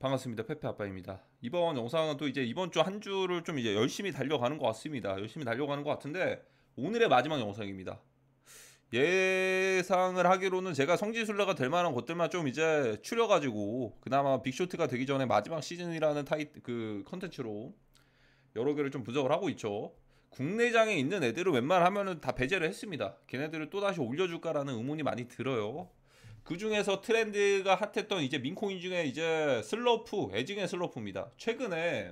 반갑습니다. 페페 아빠입니다. 이번 영상은 또 이제 이번 주 한 주를 좀 이제 열심히 달려가는 것 같습니다. 열심히 달려가는 것 같은데 오늘의 마지막 영상입니다. 예상을 하기로는 제가 성지순례가 될 만한 것들만 좀 이제 추려가지고 그나마 빅쇼트가 되기 전에 마지막 시즌이라는 그 컨텐츠로 여러 개를 좀 분석을 하고 있죠. 국내장에 있는 애들을 웬만하면은 다 배제를 했습니다. 걔네들을 또다시 올려줄까라는 의문이 많이 들어요. 그 중에서 트렌드가 핫했던 이제 민코인 중에 이제 슬러프, 애증의 슬러프입니다. 최근에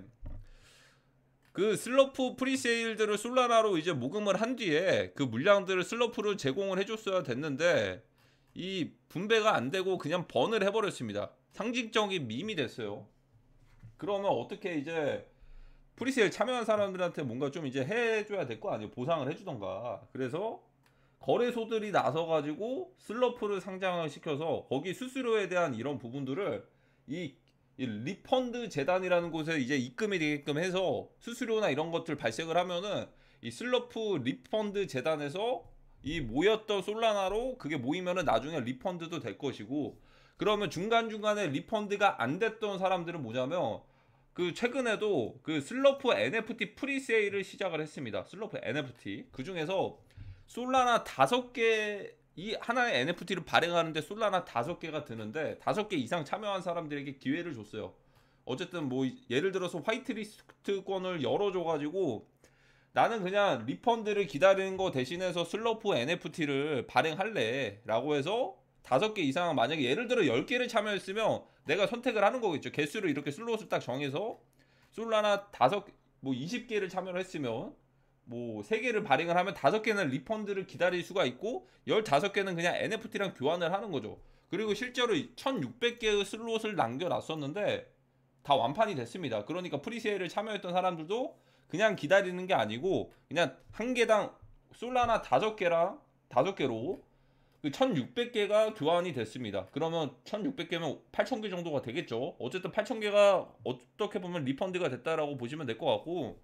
그 슬러프 프리세일들을 솔라나로 이제 모금을 한 뒤에 그 물량들을 슬러프를 제공을 해줬어야 됐는데 이 분배가 안 되고 그냥 번을 해버렸습니다. 상징적인 밈이 됐어요. 그러면 어떻게 이제 프리세일 참여한 사람들한테 뭔가 좀 이제 해줘야 될 거 아니에요. 보상을 해주던가. 그래서 거래소들이 나서가지고 슬러프를 상장을 시켜서 거기 수수료에 대한 이런 부분들을 이 리펀드 재단이라는 곳에 이제 입금이 되게끔 해서 수수료나 이런 것들 발생을 하면은 이 슬러프 리펀드 재단에서 이 모였던 솔라나로 그게 모이면은 나중에 리펀드도 될 것이고, 그러면 중간중간에 리펀드가 안 됐던 사람들은 뭐냐면 그 최근에도 그 슬러프 NFT 프리세일을 시작을 했습니다. 슬러프 NFT 그 중에서 솔라나 5개, 이 하나의 NFT를 발행하는데 솔라나 5개가 드는데 5개 이상 참여한 사람들에게 기회를 줬어요. 어쨌든 뭐 예를 들어서 화이트리스트권을 열어줘가지고 나는 그냥 리펀드를 기다리는 거 대신해서 슬러프 NFT를 발행할래 라고 해서 5개 이상, 만약에 예를 들어 10개를 참여했으면 내가 선택을 하는 거겠죠. 개수를 이렇게 슬롯을 딱 정해서 솔라나 20개를 참여를 했으면 뭐 3개를 발행을 하면 5개는 리펀드를 기다릴 수가 있고 15개는 그냥 NFT랑 교환을 하는 거죠. 그리고 실제로 1600개의 슬롯을 남겨놨었는데 다 완판이 됐습니다. 그러니까 프리세일을 참여했던 사람들도 그냥 기다리는 게 아니고 그냥 한 개당 솔라나 5개로 그 1600개가 교환이 됐습니다. 그러면 1600개면 8000개 정도가 되겠죠. 어쨌든 8000개가 어떻게 보면 리펀드가 됐다라고 보시면 될 것 같고,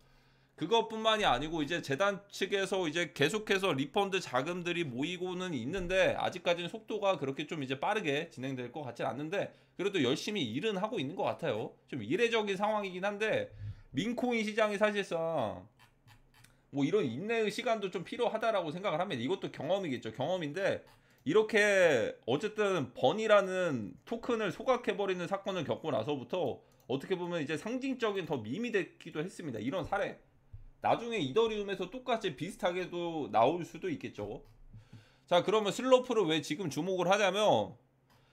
그것뿐만이 아니고 이제 재단 측에서 이제 계속해서 리펀드 자금들이 모이고는 있는데 아직까지는 속도가 그렇게 좀 이제 빠르게 진행될 것 같진 않는데 그래도 열심히 일은 하고 있는 것 같아요. 좀 이례적인 상황이긴 한데 민코인 시장이 사실상 뭐 이런 인내의 시간도 좀 필요하다라고 생각을 합니다. 이것도 경험이겠죠. 경험인데 이렇게 어쨌든 번이라는 토큰을 소각해버리는 사건을 겪고 나서부터 어떻게 보면 이제 상징적인 더 밈이 됐기도 했습니다. 이런 사례. 나중에 이더리움에서 똑같이 비슷하게도 나올 수도 있겠죠. 자, 그러면 슬로프를 왜 지금 주목을 하냐면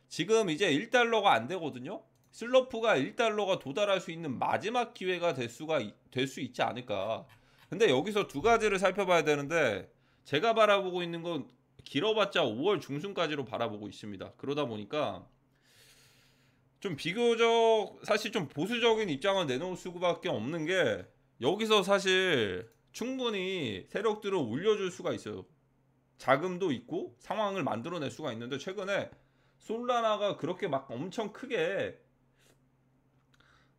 지금 이제 1달러가 안 되거든요. 슬로프가 1달러가 도달할 수 있는 마지막 기회가 될 수 있지 않을까. 근데 여기서 두 가지를 살펴봐야 되는데 제가 바라보고 있는 건 길어봤자 5월 중순까지로 바라보고 있습니다. 그러다 보니까 좀 비교적 사실 좀 보수적인 입장을 내놓을 수밖에 없는 게, 여기서 사실 충분히 세력들을 올려줄 수가 있어요. 자금도 있고 상황을 만들어낼 수가 있는데 최근에 솔라나가 그렇게 막 엄청 크게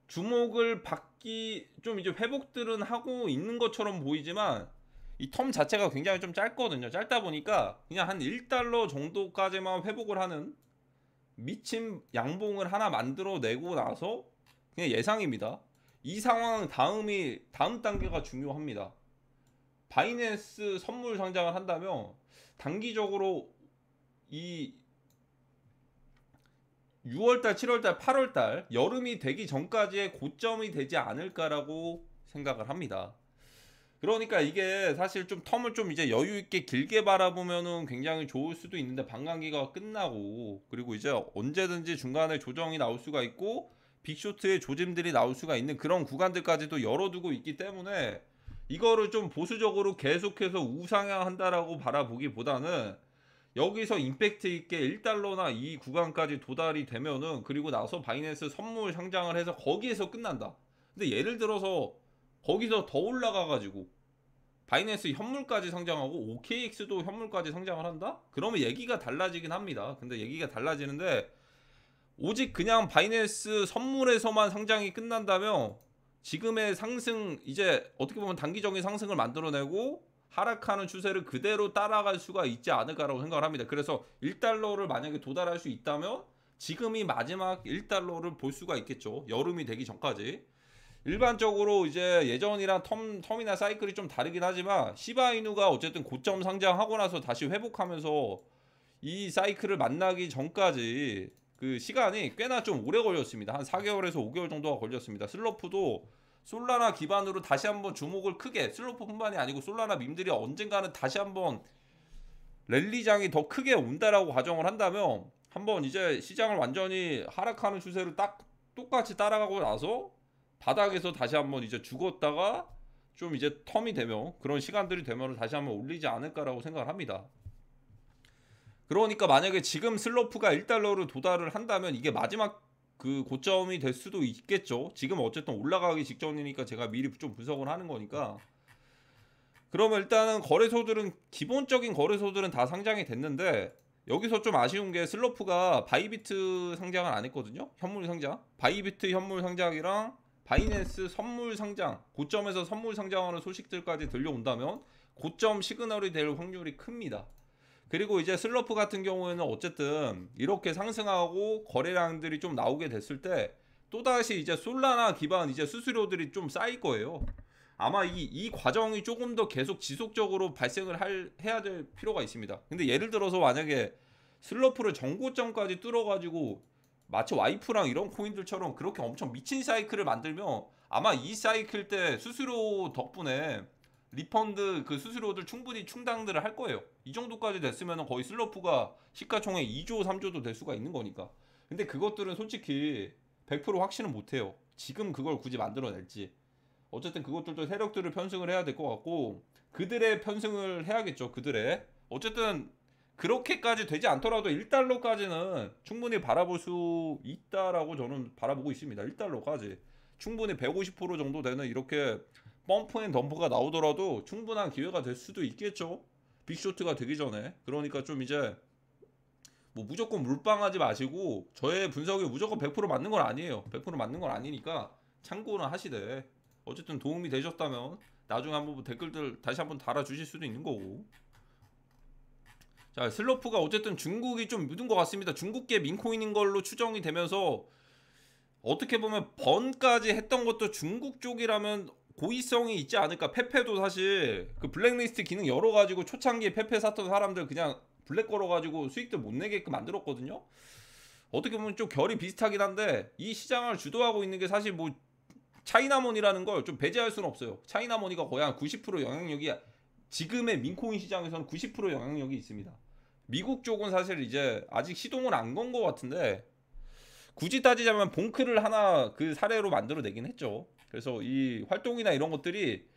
주목을 받기 좀 이제 회복들은 하고 있는 것처럼 보이지만 이 텀 자체가 굉장히 좀 짧거든요. 짧다 보니까 그냥 한 1달러 정도까지만 회복을 하는 미친 양봉을 하나 만들어내고 나서 그냥 예상입니다. 이 상황 다음 단계가 중요합니다. 바이낸스 선물 상장을 한다면 단기적으로 이 6월달, 7월달, 8월달 여름이 되기 전까지의 고점이 되지 않을까라고 생각을 합니다. 그러니까 이게 사실 좀 텀을 좀 이제 여유 있게 길게 바라보면은 굉장히 좋을 수도 있는데 반감기가 끝나고 그리고 이제 언제든지 중간에 조정이 나올 수가 있고 빅쇼트의 조짐들이 나올 수가 있는 그런 구간들까지도 열어두고 있기 때문에 이거를 좀 보수적으로 계속해서 우상향한다라고 바라보기보다는 여기서 임팩트 있게 1달러나 이 구간까지 도달이 되면은 그리고 나서 바이낸스 선물 상장을 해서 거기에서 끝난다. 근데 예를 들어서 거기서 더 올라가가지고 바이낸스 현물까지 상장하고 OKX도 현물까지 상장을 한다? 그러면 얘기가 달라지긴 합니다. 근데 얘기가 달라지는데 오직 그냥 바이낸스 선물에서만 상장이 끝난다면 지금의 상승, 이제 어떻게 보면 단기적인 상승을 만들어내고 하락하는 추세를 그대로 따라갈 수가 있지 않을까라고 생각을 합니다. 그래서 1달러를 만약에 도달할 수 있다면 지금이 마지막 1달러를 볼 수가 있겠죠. 여름이 되기 전까지. 일반적으로 이제 예전이랑 텀이나 사이클이 좀 다르긴 하지만 시바이누가 어쨌든 고점 상장하고 나서 다시 회복하면서 이 사이클을 만나기 전까지 그 시간이 꽤나 좀 오래 걸렸습니다. 한 4개월에서 5개월 정도가 걸렸습니다. 슬로프도 솔라나 기반으로 다시 한번 주목을 크게, 슬로프뿐만이 아니고 솔라나 밈들이 언젠가는 다시 한번 랠리장이 더 크게 온다라고 가정을 한다면 한번 이제 시장을 완전히 하락하는 추세를 딱 똑같이 따라가고 나서 바닥에서 다시 한번 이제 죽었다가 좀 이제 텀이 되면, 그런 시간들이 되면 다시 한번 올리지 않을까라고 생각을 합니다. 그러니까 만약에 지금 슬로프가 1달러를 도달을 한다면 이게 마지막 그 고점이 될 수도 있겠죠. 지금 어쨌든 올라가기 직전이니까 제가 미리 좀 분석을 하는 거니까. 그러면 일단은 거래소들은, 기본적인 거래소들은 다 상장이 됐는데 여기서 좀 아쉬운 게 슬로프가 바이비트 상장을 안 했거든요. 현물 상장, 바이비트 현물 상장이랑 바이낸스 선물 상장, 고점에서 선물 상장하는 소식들까지 들려온다면 고점 시그널이 될 확률이 큽니다. 그리고 이제 슬러프 같은 경우에는 어쨌든 이렇게 상승하고 거래량들이 좀 나오게 됐을 때 또다시 이제 솔라나 기반 이제 수수료들이 좀 쌓일 거예요. 아마 이 과정이 조금 더 계속 지속적으로 발생을 해야 될 필요가 있습니다. 근데 예를 들어서 만약에 슬러프를 전고점까지 뚫어가지고 마치 와이프랑 이런 코인들처럼 그렇게 엄청 미친 사이클을 만들면 아마 이 사이클 때 수수료 덕분에 리펀드 그 수수료들 충분히 충당들을 할 거예요. 이 정도까지 됐으면 거의 슬러프가 시가총액 2조 3조도 될 수가 있는 거니까. 근데 그것들은 솔직히 100% 확신은 못해요. 지금 그걸 굳이 만들어낼지. 어쨌든 그것들도 세력들을 편승을 해야 될 것 같고, 그들의 편승을 해야겠죠. 그들의 어쨌든 그렇게까지 되지 않더라도 1달러까지는 충분히 바라볼 수 있다라고 저는 바라보고 있습니다. 1달러까지 충분히 150% 정도 되는 이렇게 펌프앤덤프가 나오더라도 충분한 기회가 될 수도 있겠죠. 빅쇼트가 되기 전에. 그러니까 좀 이제 뭐 무조건 물방하지 마시고, 저의 분석이 무조건 100% 맞는 건 아니에요. 100% 맞는 건 아니니까 참고는 하시되, 어쨌든 도움이 되셨다면 나중에 한번 댓글들 다시 한번 달아주실 수도 있는 거고. 자, 슬로프가 어쨌든 중국이 좀 묻은 것 같습니다. 중국계 민코인인 걸로 추정이 되면서 어떻게 보면 번까지 했던 것도 중국 쪽이라면 고의성이 있지 않을까. 페페도 사실 그 블랙리스트 기능 열어가지고 초창기에 페페 샀던 사람들 그냥 블랙 걸어가지고 수익들 못 내게끔 만들었거든요. 어떻게 보면 좀 결이 비슷하긴 한데 이 시장을 주도하고 있는 게 사실 뭐 차이나머니라는 걸 좀 배제할 수는 없어요. 차이나머니가 거의 한 90% 영향력이, 지금의 민코인 시장에서는 90% 영향력이 있습니다. 미국 쪽은 사실 이제 아직 시동을 안 건 것 같은데, 굳이 따지자면 봉크를 하나 그 사례로 만들어내긴 했죠. 그래서 이 활동이나 이런 것들이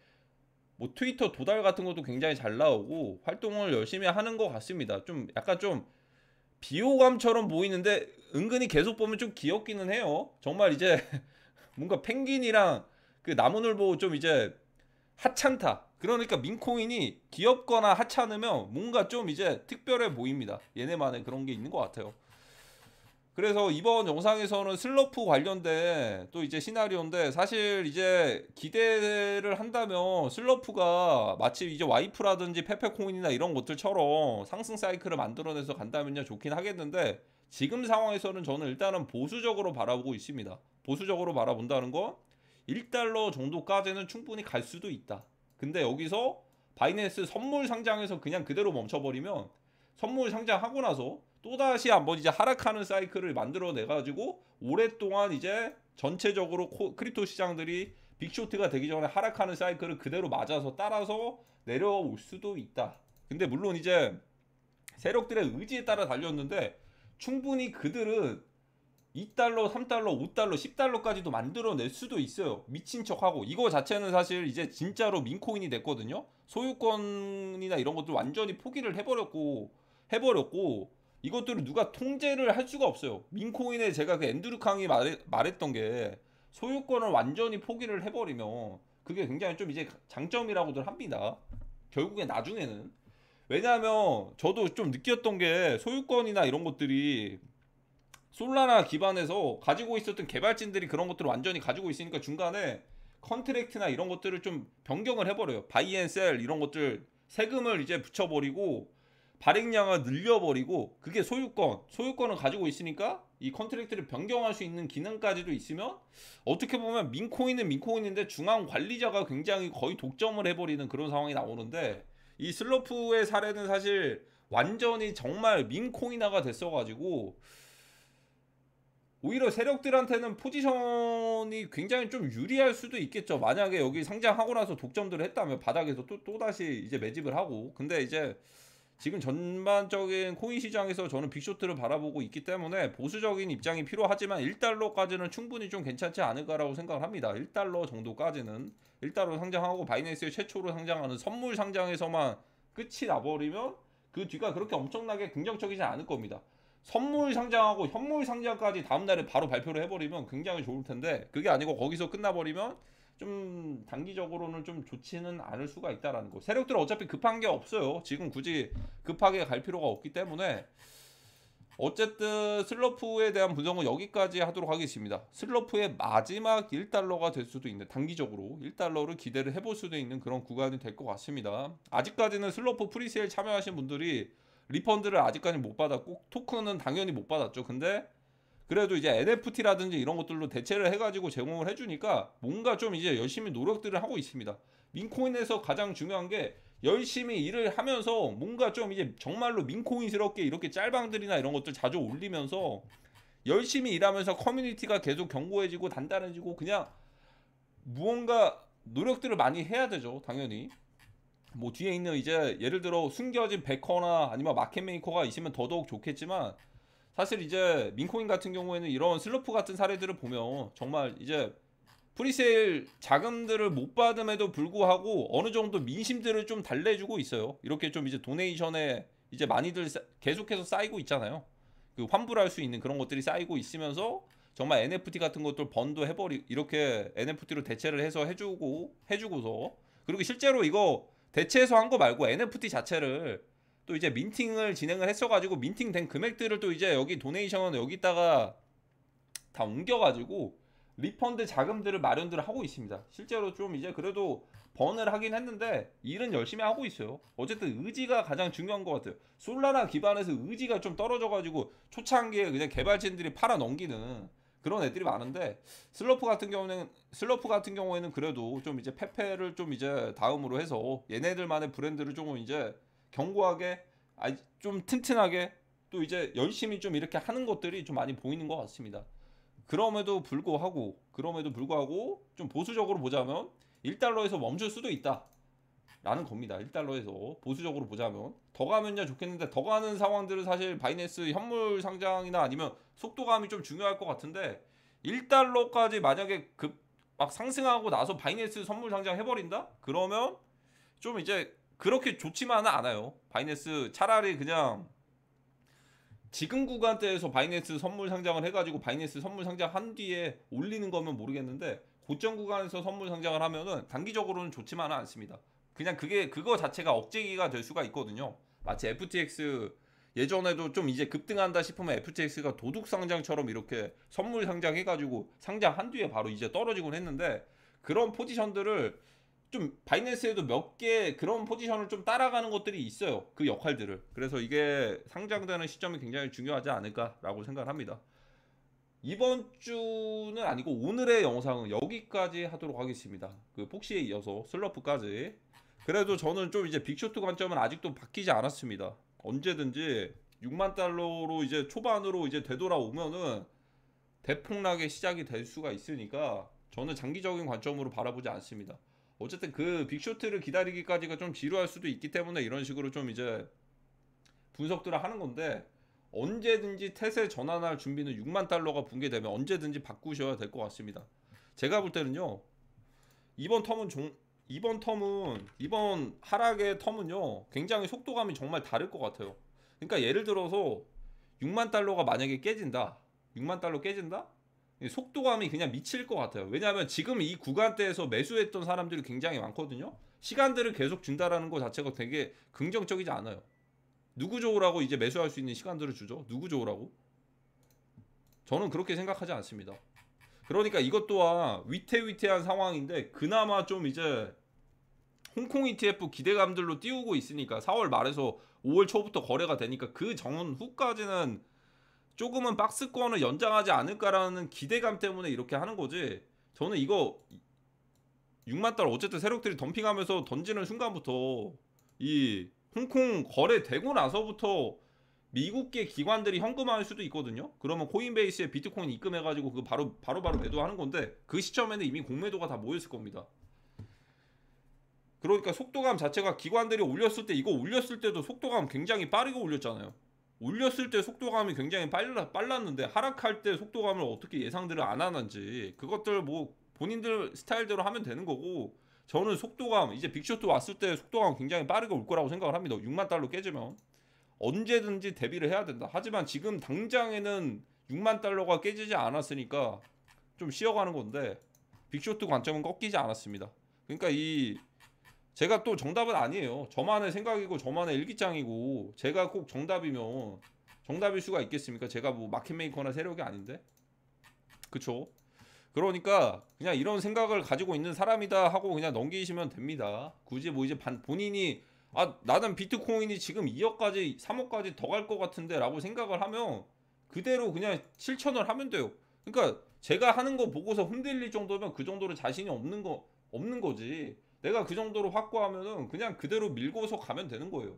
뭐 트위터 도달 같은 것도 굉장히 잘 나오고 활동을 열심히 하는 것 같습니다. 좀 약간 좀 비호감처럼 보이는데 은근히 계속 보면 좀 귀엽기는 해요. 정말 이제 뭔가 펭귄이랑 그 나무늘보 좀 이제 하찮다. 그러니까 민코인이 귀엽거나 하찮으면 뭔가 좀 이제 특별해 보입니다. 얘네만의 그런 게 있는 것 같아요. 그래서 이번 영상에서는 슬러프 관련된 또 이제 시나리오인데, 사실 이제 기대를 한다면 슬러프가 마치 이제 와이프라든지 페페코인이나 이런 것들처럼 상승 사이클을 만들어내서 간다면야 좋긴 하겠는데, 지금 상황에서는 저는 일단은 보수적으로 바라보고 있습니다. 보수적으로 바라본다는 건 1달러 정도까지는 충분히 갈 수도 있다. 근데 여기서 바이낸스 선물 상장에서 그냥 그대로 멈춰버리면 선물 상장하고 나서 또다시 한번 이제 하락하는 사이클을 만들어내 가지고 오랫동안 이제 전체적으로 크립토 시장들이 빅쇼트가 되기 전에 하락하는 사이클을 그대로 맞아서 따라서 내려올 수도 있다. 근데 물론 이제 세력들의 의지에 따라 달렸는데 충분히 그들은 2달러, 3달러, 5달러, 10달러까지도 만들어낼 수도 있어요. 미친 척하고. 이거 자체는 사실 이제 진짜로 민코인이 됐거든요. 소유권이나 이런 것들 완전히 포기를 해버렸고 이것들을 누가 통제를 할 수가 없어요. 민코인에 제가 그 앤드류 캉이 말했던 게, 소유권을 완전히 포기를 해버리면 그게 굉장히 좀 이제 장점이라고들 합니다. 결국에 나중에는. 왜냐하면 저도 좀 느꼈던 게, 소유권이나 이런 것들이 솔라나 기반에서 가지고 있었던 개발진들이 그런 것들을 완전히 가지고 있으니까 중간에 컨트랙트나 이런 것들을 좀 변경을 해버려요. 바이 앤 셀 이런 것들 세금을 이제 붙여버리고 발행량을 늘려버리고 그게 소유권을 가지고 있으니까 이 컨트랙트를 변경할 수 있는 기능까지도 있으면 어떻게 보면 민코인은 민코인인데 중앙 관리자가 굉장히 거의 독점을 해버리는 그런 상황이 나오는데 이 슬러프의 사례는 사실 완전히 정말 민코인화가 됐어가지고 오히려 세력들한테는 포지션이 굉장히 좀 유리할 수도 있겠죠. 만약에 여기 상장하고 나서 독점들을 했다면 바닥에서 또다시 이제 매집을 하고. 근데 이제 지금 전반적인 코인 시장에서 저는 빅쇼트를 바라보고 있기 때문에 보수적인 입장이 필요하지만 1달러까지는 충분히 좀 괜찮지 않을까라고 생각을 합니다. 1달러 정도까지는 1달러 상장하고 바이낸스에 최초로 상장하는 선물 상장에서만 끝이 나버리면 그 뒤가 그렇게 엄청나게 긍정적이지 않을 겁니다. 선물 상장하고 현물 상장까지 다음날에 바로 발표를 해버리면 굉장히 좋을 텐데 그게 아니고 거기서 끝나버리면 좀 단기적으로는 좀 좋지는 않을 수가 있다라는 거. 세력들은 어차피 급한 게 없어요. 지금 굳이 급하게 갈 필요가 없기 때문에 어쨌든 슬러프에 대한 분석은 여기까지 하도록 하겠습니다. 슬러프의 마지막 1달러가 될 수도 있는 단기적으로 1달러를 기대를 해볼 수도 있는 그런 구간이 될 것 같습니다. 아직까지는 슬러프 프리세일 참여하신 분들이 리펀드를 아직까지 못 받았고 토큰은 당연히 못 받았죠. 근데 그래도 이제 NFT라든지 이런 것들로 대체를 해가지고 제공을 해주니까 뭔가 좀 이제 열심히 노력들을 하고 있습니다. 민코인에서 가장 중요한 게 열심히 일을 하면서 뭔가 좀 이제 정말로 민코인스럽게 이렇게 짤방들이나 이런 것들 자주 올리면서 열심히 일하면서 커뮤니티가 계속 견고해지고 단단해지고 그냥 무언가 노력들을 많이 해야 되죠. 당연히. 뭐 뒤에 있는 이제 예를 들어 숨겨진 베커나 아니면 마켓 메이커가 있으면 더더욱 좋겠지만 사실 이제 민코인 같은 경우에는 이런 슬러프 같은 사례들을 보면 정말 이제 프리세일 자금들을 못 받음에도 불구하고 어느 정도 민심들을 좀 달래주고 있어요. 이렇게 좀 이제 도네이션에 이제 많이들 계속해서 쌓이고 있잖아요. 그 환불할 수 있는 그런 것들이 쌓이고 있으면서 정말 NFT 같은 것들 번도 해버리 이렇게 NFT로 대체를 해서 해주고서 그리고 실제로 이거 대체해서 한 거 말고 NFT 자체를 또 이제 민팅을 진행을 했어가지고 민팅된 금액들을 또 이제 여기 도네이션 여기다가 다 옮겨가지고 리펀드 자금들을 마련들을 하고 있습니다. 실제로 좀 이제 그래도 번을 하긴 했는데 일은 열심히 하고 있어요. 어쨌든 의지가 가장 중요한 것 같아요. 솔라나 기반에서 의지가 좀 떨어져가지고 초창기에 그냥 개발진들이 팔아 넘기는 그런 애들이 많은데 슬러프 같은 경우에는 그래도 좀 이제 페페를 좀 이제 다음으로 해서 얘네들만의 브랜드를 조금 이제 견고하게 좀 튼튼하게 또 이제 열심히 좀 이렇게 하는 것들이 좀 많이 보이는 것 같습니다. 그럼에도 불구하고 좀 보수적으로 보자면 1달러에서 멈출 수도 있다 라는 겁니다. 1달러에서 보수적으로 보자면 더 가면야 좋겠는데 더 가는 상황들은 사실 바이낸스 현물 상장이나 아니면 속도감이 좀 중요할 것 같은데 1달러까지 만약에 막 상승하고 나서 바이낸스 선물 상장 해버린다? 그러면 좀 이제 그렇게 좋지만은 않아요. 바이낸스 차라리 그냥 지금 구간대에서 바이낸스 선물 상장을 해가지고 바이낸스 선물 상장한 뒤에 올리는 거면 모르겠는데 고점 구간에서 선물 상장을 하면은 단기적으로는 좋지만은 않습니다. 그냥 그거 자체가 억제기가 될 수가 있거든요. 마치 FTX 예전에도 좀 이제 급등한다 싶으면 FTX가 도둑 상장처럼 이렇게 선물 상장해가지고 상장한 뒤에 바로 이제 떨어지곤 했는데 그런 포지션들을 좀 바이낸스에도 몇 개 그런 포지션을 좀 따라가는 것들이 있어요. 그 역할들을. 그래서 이게 상장되는 시점이 굉장히 중요하지 않을까라고 생각을 합니다. 이번 주는 아니고 오늘의 영상은 여기까지 하도록 하겠습니다. 그 폭시에 이어서 슬러프까지. 그래도 저는 좀 이제 빅쇼트 관점은 아직도 바뀌지 않았습니다. 언제든지 6만 달러로 이제 초반으로 이제 되돌아오면은 대폭락의 시작이 될 수가 있으니까 저는 장기적인 관점으로 바라보지 않습니다. 어쨌든 그 빅쇼트를 기다리기까지가 좀 지루할 수도 있기 때문에 이런 식으로 좀 이제 분석들을 하는 건데 언제든지 태세 전환할 준비는 6만 달러가 붕괴되면 언제든지 바꾸셔야 될 것 같습니다. 제가 볼 때는요. 이번 하락의 텀은요. 굉장히 속도감이 정말 다를 것 같아요. 그러니까 예를 들어서 6만 달러가 만약에 깨진다. 6만 달러 깨진다? 속도감이 그냥 미칠 것 같아요. 왜냐하면 지금 이 구간대에서 매수했던 사람들이 굉장히 많거든요. 시간들을 계속 준다라는 것 자체가 되게 긍정적이지 않아요. 누구 좋으라고 이제 매수할 수 있는 시간들을 주죠? 누구 좋으라고? 저는 그렇게 생각하지 않습니다. 그러니까 이것 또한 위태위태한 상황인데 그나마 좀 이제 홍콩 ETF 기대감들로 띄우고 있으니까 4월 말에서 5월 초부터 거래가 되니까 그 전후까지는 조금은 박스권을 연장하지 않을까라는 기대감 때문에 이렇게 하는 거지. 저는 이거 6만 달러 어쨌든 세력들이 덤핑하면서 던지는 순간부터 이 홍콩 거래되고 나서부터 미국계 기관들이 현금화할 수도 있거든요. 그러면 코인베이스에 비트코인 입금해가지고 그 바로 매도하는 건데 그 시점에는 이미 공매도가 다 모였을 겁니다. 그러니까 속도감 자체가 기관들이 올렸을 때 이거 올렸을 때도 속도감 굉장히 빠르게 올렸잖아요. 올렸을 때 속도감이 굉장히 빨랐는데 하락할 때 속도감을 어떻게 예상들을 안 하는지 그것들 뭐 본인들 스타일대로 하면 되는 거고 저는 속도감 이제 빅쇼트 왔을 때 속도감 굉장히 빠르게 올 거라고 생각을 합니다. 6만 달러 깨지면 언제든지 대비를 해야 된다. 하지만 지금 당장에는 6만 달러가 깨지지 않았으니까 좀 쉬어가는 건데 빅쇼트 관점은 꺾이지 않았습니다. 그러니까 제가 또 정답은 아니에요. 저만의 생각이고 저만의 일기장이고 제가 꼭 정답이면 정답일 수가 있겠습니까? 제가 뭐 마켓메이커나 세력이 아닌데 그쵸? 그러니까 그냥 이런 생각을 가지고 있는 사람이다 하고 그냥 넘기시면 됩니다. 굳이 뭐 이제 본인이 나는 비트코인이 지금 2억까지 3억까지 더 갈 것 같은데 라고 생각을 하면 그대로 그냥 실천을 하면 돼요. 그러니까 제가 하는 거 보고서 흔들릴 정도면 그 정도로 자신이 없는 거지. 내가 그 정도로 확고하면은 그냥 그대로 밀고서 가면 되는 거예요.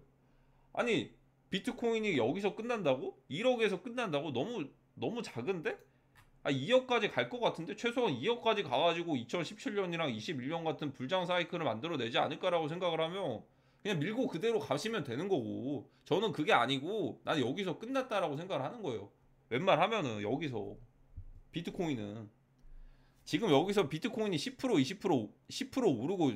아니 비트코인이 여기서 끝난다고? 1억에서 끝난다고? 너무 작은데? 2억까지 갈 것 같은데 최소한 2억까지 가가지고 2017년이랑 21년 같은 불장 사이클을 만들어내지 않을까라고 생각을 하면 그냥 밀고 그대로 가시면 되는 거고 저는 그게 아니고 나는 여기서 끝났다라고 생각을 하는 거예요. 웬만하면은 여기서 비트코인은 지금 여기서 비트코인이 10% 10% 오르고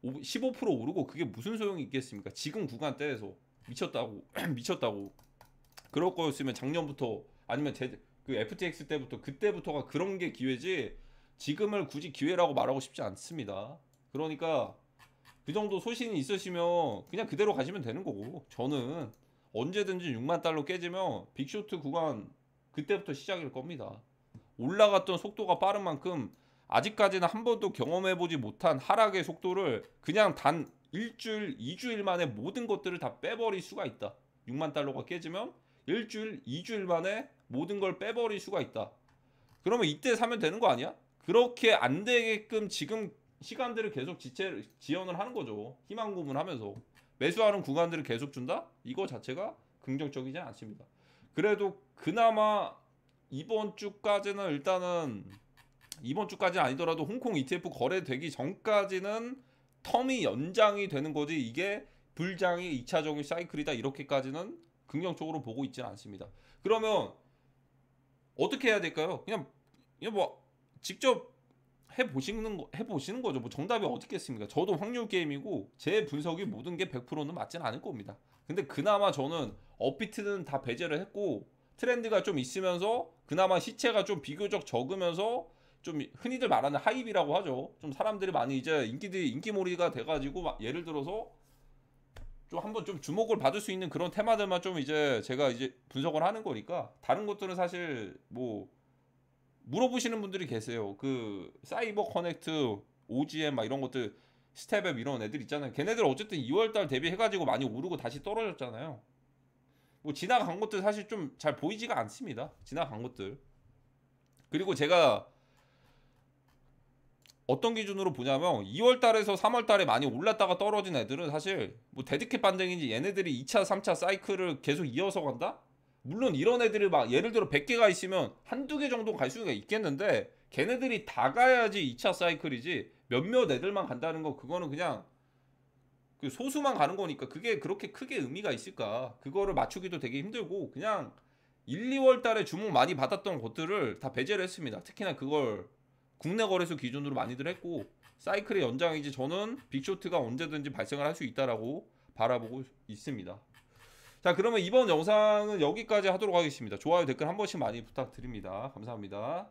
15% 오르고 그게 무슨 소용이 있겠습니까? 지금 구간대에서 미쳤다고 그럴 거였으면 작년부터 아니면 그 FTX 때부터 그때부터가 그런 게 기회지 지금을 굳이 기회라고 말하고 싶지 않습니다. 그러니까 그 정도 소신이 있으시면 그냥 그대로 가시면 되는 거고 저는 언제든지 6만 달러 깨지면 빅쇼트 구간 그때부터 시작일 겁니다. 올라갔던 속도가 빠른 만큼 아직까지는 한 번도 경험해보지 못한 하락의 속도를 그냥 단 일주일, 2주일 만에 모든 것들을 다 빼버릴 수가 있다. 6만 달러가 깨지면 일주일, 2주일 만에 모든 걸 빼버릴 수가 있다. 그러면 이때 사면 되는 거 아니야? 그렇게 안 되게끔 지금 시간들을 계속 지연을 하는 거죠. 희망 고문하면서 매수하는 구간들을 계속 준다? 이거 자체가 긍정적이지 않습니다. 그래도 그나마 이번 주까지는 일단은 이번 주까지는 아니더라도 홍콩 ETF 거래되기 전까지는 텀이 연장이 되는 거지 이게 불장이 2차적인 사이클이다 이렇게까지는 긍정적으로 보고 있지는 않습니다. 그러면 어떻게 해야 될까요? 그냥 뭐 직접 해보시는 거죠. 뭐 정답이 어떻겠습니까? 저도 확률 게임이고 제 분석이 모든 게 100%는 맞진 않을 겁니다. 근데 그나마 저는 업비트는 다 배제를 했고 트렌드가 좀 있으면서 그나마 시체가 좀 비교적 적으면서 좀 흔히들 말하는 하이비라고 하죠. 좀 사람들이 많이 이제 인기몰이가 돼가지고 막 예를 들어서 좀 한번 좀 주목을 받을 수 있는 그런 테마들만 좀 이제 제가 이제 분석을 하는 거니까 다른 것들은 사실 뭐 물어보시는 분들이 계세요. 그 사이버 커넥트, OGM 막 이런 것들 스텝앱 이런 애들 있잖아요. 걔네들 어쨌든 2월달 대비해가지고 많이 오르고 다시 떨어졌잖아요. 뭐 지나간 것들 사실 좀 잘 보이지가 않습니다. 지나간 것들. 그리고 제가 어떤 기준으로 보냐면 2월달에서 3월달에 많이 올랐다가 떨어진 애들은 사실 뭐 데드캣 반등인지 얘네들이 2차 3차 사이클을 계속 이어서 간다? 물론 이런 애들이 막 예를 들어 100개가 있으면 한두 개 정도 갈 수가 있겠는데 걔네들이 다 가야지 2차 사이클이지 몇몇 애들만 간다는 거 그거는 그냥 그 소수만 가는 거니까 그게 그렇게 크게 의미가 있을까? 그거를 맞추기도 되게 힘들고 그냥 1, 2월 달에 주목 많이 받았던 것들을 다 배제를 했습니다. 특히나 그걸 국내 거래소 기준으로 많이들 했고 사이클의 연장이지 저는 빅쇼트가 언제든지 발생을 할 수 있다라고 바라보고 있습니다. 자 그러면 이번 영상은 여기까지 하도록 하겠습니다. 좋아요 댓글 한 번씩 많이 부탁드립니다. 감사합니다.